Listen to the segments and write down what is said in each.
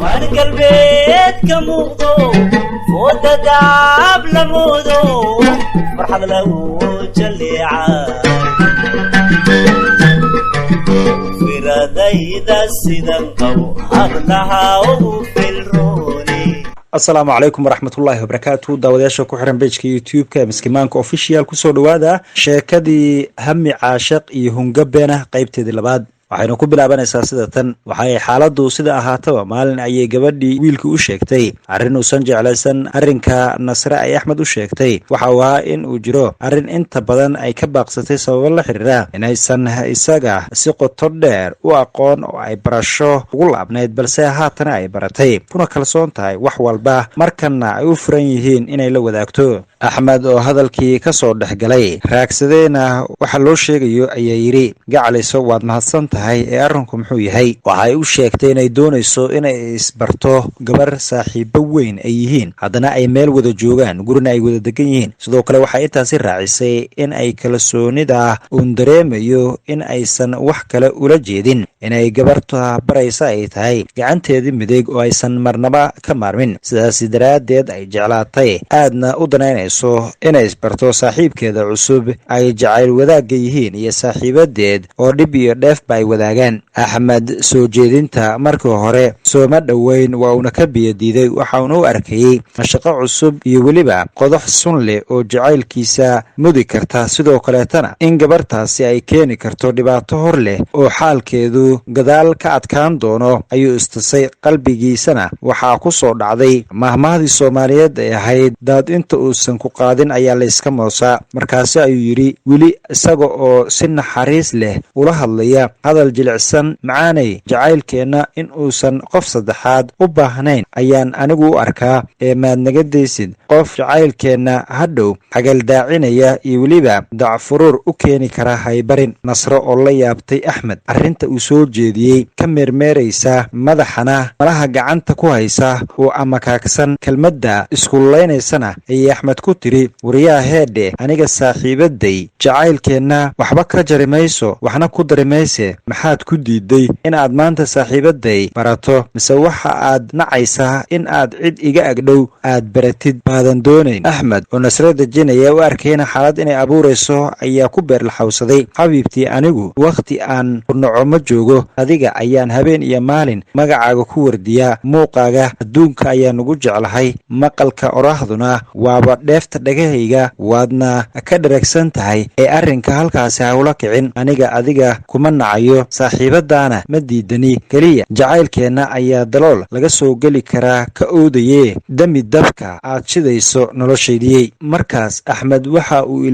waan galbeed ka muuqdo fooda daab la moodo farxad lagu jaleecay firadayda sidan qabo hadlaha ugu filrooni. asalaamu calaykum waraxmatullaahi wabarakaatu. daawadayaasha ku xiran bejka youtube-ka ee miskimaanka official kusoo dhawaada sheekadii hami caashaq iyo hungabeena qaybteedii labaad. waxaynu ku bilaabanaysaa sida tan. waxay xaaladdu sida ahaataba maalin ayay gabadhii wiilkii u sheegtay arrin uusan jeclaysan. arrinka nasre ay axmed u sheegtay waxa uu ahaa in uu jiro arrin inta badan ay ka baaqsatay sababo la xiriira inaysan isaga si qoto dheer u aqoon oo ay barasho ugu laabnayd, balse haatana ay baratay kuna kalsoon tahay wax walba markana ay u furan yihiin inay la wadaagto. axmed oo hadalkii ka soo dhex galay raagsadeyna waxa loo sheegayo ayaa yidhi, gacaliso waad mahadsan tahay ee arrinku muxuu yahay? waxay u sheegtay inay doonayso inay isbarto gabar saaxiibo weyn ay yihiin, haddana ay meel wada joogaan, gurina ay wada degan yihiin. sidoo kale waxay intaasi raacisay in ay kalsoonida uun dareemayo in aysan wax kale ula jeedin, inay gabarta baraysa ay tahay gacanteedii midig oo aysan marnaba ka maarmin, sidaas daraaddeed ay jeclaatay aadna u danaynayso inay isbarto saaxiibkeeda cusub ay jacayl wadaagga yihiin iyo saaxiibadeed oo dhib iyo dheefba ay wadaagaan. axmed soo jeedinta markii hore sooma dhoweyn, waa uuna ka biyadiiday. waxauna u arkayey shaqo cusub iyo weliba qodox sun leh oo jacaylkiisa mudi karta, sidoo kaleetana in gabartaasi ay keeni karto dhibaato hor leh oo xaalkeedu gadaal ka adkaan doono ayuu istusay. qalbigiisana waxaa ku soo dhacday mahmahdii soomaaliyeed ay ahayd daad inta uusan ku qaadin ayaa la iska moosaa. markaasi ayuu yidhi, weli isaga oo si naxariis leh ula hadlaya hadal jilicsan, macaanay jacaylkeenna in uusan qof saddexaad u baahnayn ayaan anigu u arkaa, ee maad naga daysid qof jacaylkeenna hadhow xagaldaacinaya iyo weliba dacfuruur u keeni kara haybarin. nasro oo la yaabtay axmed arrinta uu soo jeediyey, ka meermeeraysa madaxana malaha gacanta ku haysa oo amakaagsan kelmadda iskullaynaysana ayay axmed ku tiri, wariyaha heedhe, aniga saaxiibaday jacaylkeenna waxba ka jari mayso waxna ku dari mayse, maxaad ku diiday inaad maanta saaxiibaday barato, mise waxa aad nacaysaa in aad cid iga agdhow aad baratid baadan doonayn? axmed oo nasre dejinaya u arkayna xaalad inay abuurayso ayaa ku beerlaxawsaday, xabiibtii anigu wakhti aan kurnaco ma joogo, adiga ayaan habeen iyo maalin magacaaga ku wardiyaa, muuqaaga adduunka ayaan ugu jeclahay, maqalka oraahduna waaba dheefta dhagahayga, waadna ka dharagsan tahay ee arrinka halkaasi ha ula kicin. aniga adiga kuma nacayo, saaxiibadaana ma diidani, keliya jacaylkeenna ayaa dalool laga soo geli karaa ka oodayee dami dabka aad shidayso noloshaydiyey. markaas axmed waxa uu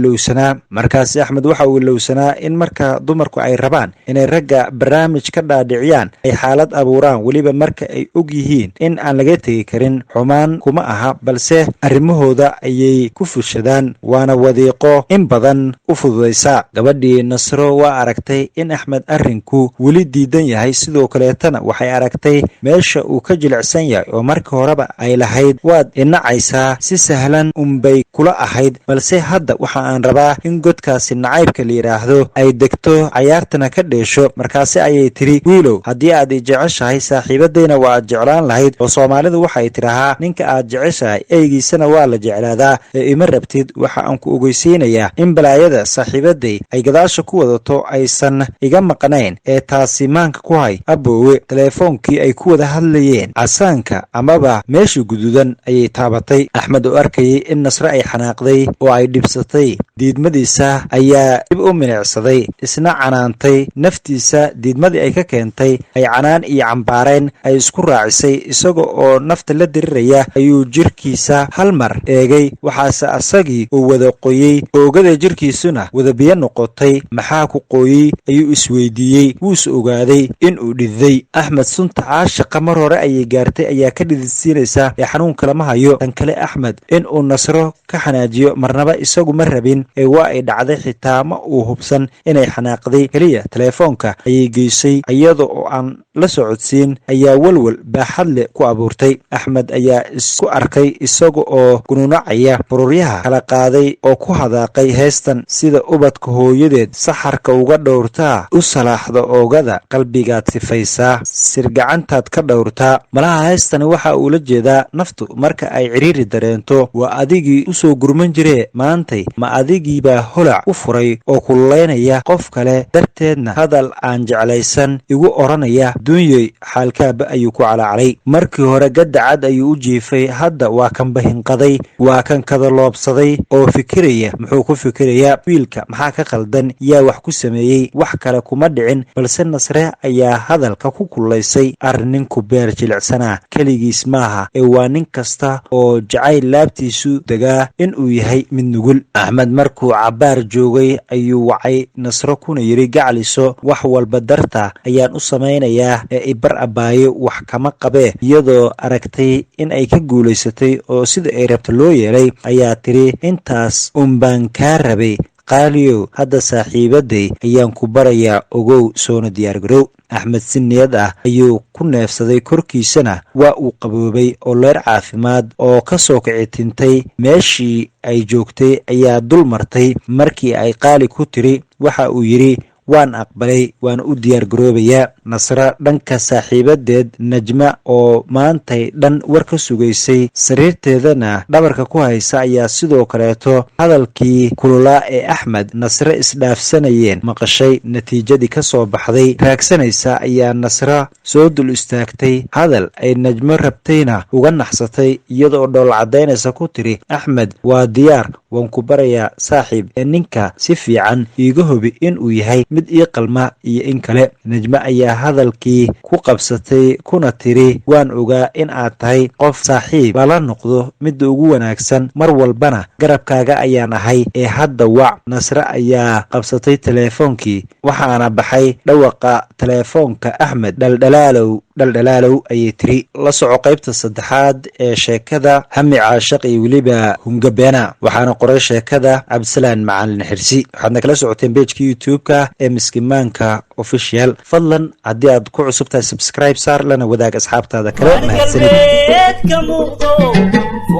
ilowsanaa in marka dumarku ay rabaan inay ragga barnaamij ka dhaadhiciyaan ay xaalad abuuraan, weliba marka ay og yihiin in aan laga tegi karin. xumaan kuma aha, balse arrimahooda ayay ku fushadaan, waana wadiiqo in badan u fududaysa. gabadhii nasro waa aragtay in axmed arrinku weli diidan yahay, sidoo kaleetana waxay aragtay meesha uu ka jilicsan yahay oo markii horeba ay lahayd waad inacaysaa, si sahlan unbay kula ahayd, balse hadda waxa aan rabaa in godkaasi nacaybka la yidhaahdo ay degto, cayaartana ka dheesho. markaasi ayay tiri, wiilow, haddii aad i jeceshahay saaxiibadayna waa ad jeclaan lahayd, oo soomaalidu waxay tidhahaa ninka aad jeceshahay eygiisana waa la jeclaadaa, ee ima rabtid. waxa aan ku ogeysiinayaa in balaayada saaxiibaday ay gadaasha ku wadato aysan iga maqnayn, ee taasi maanka ku hay. aboowe teleefoonkii ay ku wada hadlayeen casaanka amaba meeshii guduudan ayay taabatay. axmed oo arkayay in nasre ay xanaaqday oo ay dhibsatay diidmadiisa ayaa dib u minicsaday, isna canaantay naftiisa. diidmadii ay ka keentay ay canaan iyo cambaareen ay isku raacisay. isaga oo nafta la diriraya ayuu jirkiisa hal mar eegay, waxaase asagii uu wada qoyey, oogada jirkiisuna wada biyo noqotay. maxaa ku qooyey ayuu isweydiiyey, wuuse ogaaday in uu dhididay. axmed sunta caashaqa mar hore ayay gaartay ayaa ka dhididsiinaysa, ee xanuunka lama hayo. tan kale axmed in uu nasro ka xanaajiyo marnaba isagu ma rabin, ee waa ay dhacday, xitaa ma uu hubsan inay xanaaqday. keliya teleefoonka ayay geysay iyada oo aan la socodsiin ayaa walwal baaxad leh ku abuurtay. Axmed ayaa isku arkay isaga oo gununacaya fururyaha kala qaaday oo ku hadaaqay heestan sida ubadka hooyadeed saxarka uga dhowrtaa u salaaxda oogada qalbigaad sifaysaa sirgacantaad ka dhowrtaa. malaha heestani waxa uu la jeedaa naftu marka ay ciriiri dareento waa adigii u soo gurman jiree maantay ma adigiibaa holac u furay oo kululeynaya qof kale darteedna hadal aan jeclaysan igu oranaya dunyey xaalkaaba ayuu ku calaacalay. markii hore gadacad ayuu u jiifay, hadda waa kan bahinqaday, waa kan kadaloobsaday oo fikiraya muxuu ku fikirayaa wiilka maxaa ka qaldan, yaa wax ku sameeyey, wax kale kuma dhicin balse Nasre ayaa hadalka ku kulaysay arninku beer jilicsana keligiis maaha ee waa nin kasta oo jacayl laabtiisu degaa in uu yahay mid nugul. Axmed markuu cabaar joogay ayuu wacay Nasro kuna yiri gacaliso wax walba darta ayaan u samaynayaa ee ibar abaayo wax kama qabee. iyadoo aragtay in ay ka guulaysatay oo sida ay rabto loo yeelay ayaa tiri intaas baan kaa rabay qaaliyow, hadda saaxiibaday ayaan ku barayaa ogow soona diyaar garow. Axmed si niyad ah ayuu ku neefsaday, korkiisana waa uu qaboobay oo leer caafimaad oo ka soo kici tintay meeshii ay joogtay ayaa dul martay. markii ay qaali ku tiri waxa uu yidhi waan aqbalay, waan u diyaar garoobayaa. Nasra dhanka saaxiibadeed Najma oo maantay dhan war ka sugaysay sariirteedana dhabarka ku haysa ayaa sidoo kaleeto hadalkii kululaa ee Axmed Nasre isdhaafsanayeen maqashay. natiijadii ka soo baxday raagsanaysa ayaa Nasra soo dul istaagtay, hadal ay Najmo rabtayna uga naxsatay iyadoo dhool cadaynaysa ku tiri Axmed waa diyaar, waan ku barayaa saaxiib ee ninka si fiican iiga hubi in uu yahay mid ii qalma iyo in kale. Najmo ayaa hadalkii ku qabsatay kuna tiri waan ogaa in aad tahay qof saaxiib lala noqdo midda ugu wanaagsan, mar walbana garabkaaga ayaan ahay ee hadda wac. Nasre ayaa qabsatay teleefoonkii waxaana baxay dhawaqa teleefoonka Axmed. dhaldhalaalow ayay tiri. la soco qaybta saddexaad ee sheekada hami caashaq iyo weliba hungabeena, waxaana qoray sheekada Cabdisalaan Macalin Xirsi. waxaadna kala socoteen pageka youtube-ka ee miskimaanka official. fadlan haddii aad ku cusub tahay subscribe saar lana wadaag asxaabtaada kale. mahadsanidka muuqdo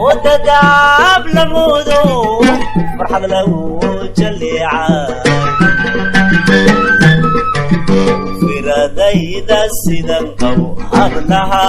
wadadaab la moodo farxad lagu jaleeca firadayda sidan qabo hablaha